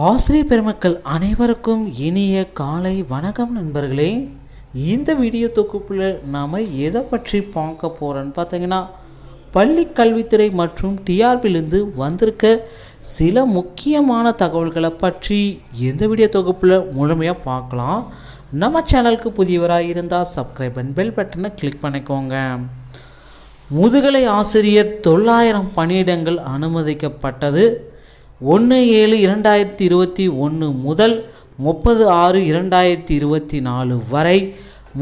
ஆசிரியர் பெருமக்கள் அனைவருக்கும் இனிய காலை வணக்கம் நண்பர்களே. இந்த வீடியோ தொகுப்பில் நாம் எதை பற்றி பார்க்க போகிறோன்னு பார்த்தீங்கன்னா, பள்ளி கல்வித்துறை மற்றும் டிஆர்பியிலேருந்து வந்திருக்க சில முக்கியமான தகவல்களை பற்றி இந்த வீடியோ தொகுப்பில் முழுமையாக பார்க்கலாம். நம்ம சேனலுக்கு புதியவராக இருந்தால் சப்ஸ்கிரைப் அண்ட் பெல் பட்டனை கிளிக் பண்ணிக்கோங்க. முதுகலை ஆசிரியர் 900 பணியிடங்கள் அனுமதிக்கப்பட்டது. 1/7/2021 முதல் 30/6/2024 வரை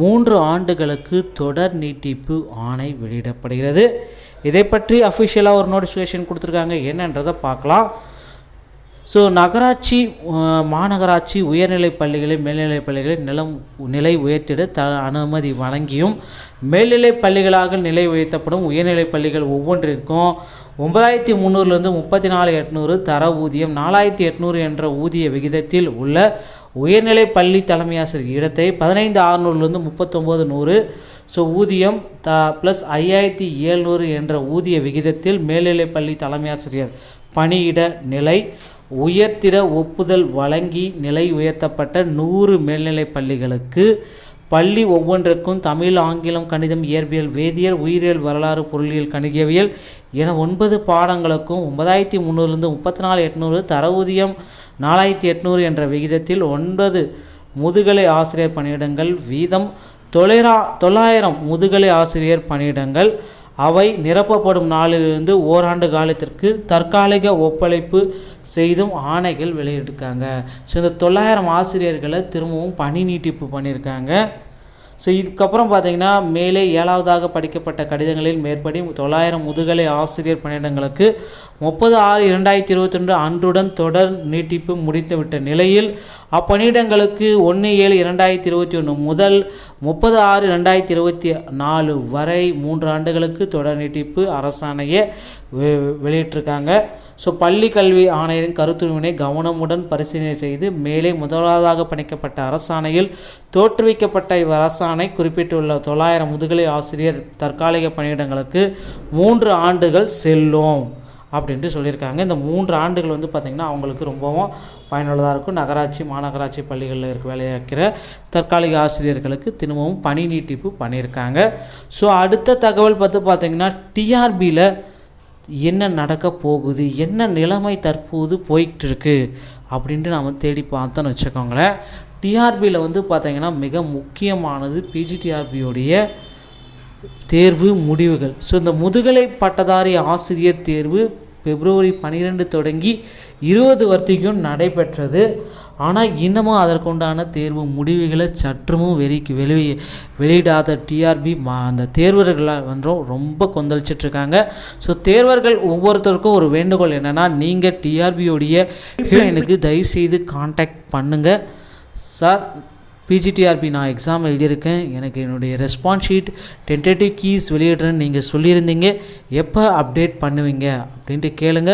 3 ஆண்டுகளுக்கு தொடர் நீட்டிப்பு ஆணை வெளியிடப்படுகிறது. இதை பற்றி அஃபிஷியலாக ஒரு நோட்டிஃபிகேஷன் கொடுத்துருக்காங்க, என்னன்றதை பார்க்கலாம். நகராட்சி மாநகராட்சி உயர்நிலைப் பள்ளிகளில் மேல்நிலைப் பள்ளிகளில் நிலை உயர்த்திட அனுமதி வழங்கியும், மேல்நிலைப் பள்ளிகளாக நிலை உயர்த்தப்படும் உயர்நிலைப் பள்ளிகள் ஒவ்வொன்றிற்கும் 9300 34,800 தர ஊதியம், 4800 என்ற ஊதிய விகிதத்தில் உள்ள உயர்நிலைப் பள்ளி தலைமையாசிரியர் இடத்தை 15,600 39,100 ஊதியம் ப்ளஸ் 5,700 என்ற ஊதிய விகிதத்தில் மேல்நிலைப் பள்ளி தலைமையாசிரியர் பணியிட நிலை உயர்த்திட ஒப்புதல் வழங்கி நிலை உயர்த்தப்பட்ட 100 மேல்நிலைப் பள்ளிகளுக்கு பள்ளி ஒவ்வொன்றுக்கும் தமிழ், ஆங்கிலம், கணிதம், இயற்பியல், வேதியியல், உயிரியல், வரலாறு, பொருளியல், கணிதவியல் என 9 பாடங்களுக்கும் 9,300 34,800 தர ஊதியம் 4,800 என்ற விகிதத்தில் 9 முதுகலை ஆசிரியர் பணியிடங்கள் வீதம் 900 முதுகலை ஆசிரியர் பணியிடங்கள் அவை நிரப்பப்படும் நாளிலிருந்து ஓராண்டு காலத்திற்கு தற்காலிக ஒப்படைப்பு செய்தும் ஆணைகள் வெளியிட்டிருக்காங்க. இந்த 900 ஆசிரியர்களை திரும்பவும் பணி நீட்டிப்பு பண்ணியிருக்காங்க. இதுக்கப்புறம் பார்த்திங்கன்னா, மேலே 7வதாக படிக்கப்பட்ட கடிதங்களில் மேற்படி 900 முதுகலை ஆசிரியர் பணியிடங்களுக்கு 30/6/2022 அன்றுடன் தொடர் நீட்டிப்பு முடித்துவிட்ட நிலையில் அப்பணியிடங்களுக்கு 1/7/2021 முதல் 30/6/2024 வரை 3 ஆண்டுகளுக்கு தொடர் நீட்டிப்பு அரசாணையை வெளியிட்டிருக்காங்க. பள்ளி கல்வி ஆணையரின் கருத்துரிமையை கவனமுடன் பரிசீலனை செய்து மேலே முதலாவதாக பணிக்கப்பட்ட அரசாணையில் தோற்றுவிக்கப்பட்ட அரசாணை குறிப்பிட்டுள்ள 900 முதுகலை ஆசிரியர் தற்காலிக பணியிடங்களுக்கு 3 ஆண்டுகள் செல்லும் அப்படின்ட்டு சொல்லியிருக்காங்க. இந்த 3 ஆண்டுகள் பார்த்திங்கன்னா அவங்களுக்கு ரொம்பவும் பயனுள்ளதாக இருக்கும். நகராட்சி மாநகராட்சி பள்ளிகளில் இருக்க வேலையாக்கிற தற்காலிக ஆசிரியர்களுக்கு திரும்பவும் பணி நீட்டிப்பு பண்ணியிருக்காங்க. அடுத்த தகவல் பார்த்திங்கன்னா, டிஆர்பியில் என்ன நடக்க போகுது, என்ன நிலைமை தற்போது போய்கிட்டு இருக்கு அப்படின்ட்டு நாம் தேடி பார்த்தோன்னு வச்சுக்கோங்களேன். டிஆர்பியில் பார்த்திங்கன்னா மிக முக்கியமானது பிஜிடிஆர்பியோடைய தேர்வு முடிவுகள். இந்த முதுகலை பட்டதாரி ஆசிரியர் தேர்வு February 12 தொடங்கி 20 வரைக்கும் நடைபெற்றது. ஆனால் இன்னமும் அதற்குண்டான தேர்வு முடிவுகளை சற்றுமும் வெளியிடாத டிஆர்பி அந்த தேர்வர்களை ரொம்ப கொந்தளிச்சிட்ருக்காங்க. தேர்வர்கள் ஒவ்வொருத்தருக்கும் ஒரு வேண்டுகோள் என்னென்னா, நீங்கள் டிஆர்பியோடைய எனக்கு தயவுசெய்து காண்டாக்ட் பண்ணுங்கள். சார், பிஜிடிஆர்பி நான் எக்ஸாம் எழுதியிருக்கேன், எனக்கு என்னுடைய ரெஸ்பான்ஸ் ஷீட் டென்டேட்டிவ் கீஸ் வெளியிடுறேன்னு நீங்கள் சொல்லியிருந்தீங்க, எப்போ அப்டேட் பண்ணுவீங்க அப்படின்ட்டு கேளுங்க.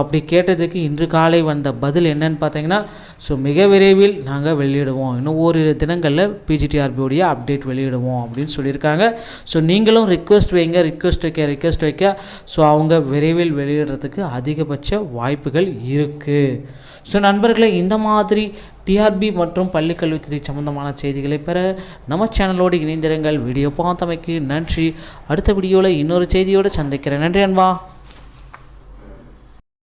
அப்படி கேட்டதுக்கு இன்று காலை வந்த பதில் என்னன்னு பார்த்தீங்கன்னா, மிக விரைவில் நாங்கள் வெளியிடுவோம், இன்னும் ஓரிரு தினங்களில் பிஜிடிஆர்பியோடைய அப்டேட் வெளியிடுவோம் அப்படின்னு சொல்லியிருக்காங்க. நீங்களும் ரிக்வெஸ்ட் வைக்க அவங்க விரைவில் வெளியிடுறதுக்கு அதிகபட்ச வாய்ப்புகள் இருக்குது. நண்பர்களே, இந்த மாதிரி டிஆர்பி மற்றும் பள்ளிக்கல்வித்துறை சம்பந்தமான செய்திகளை பெற நம்ம சேனலோடு இணைந்திருங்கள். வீடியோ பார்த்தமைக்கு நன்றி. அடுத்த வீடியோவில் இன்னொரு செய்தியோடு சந்திக்கிறேன். நன்றி அன்பா.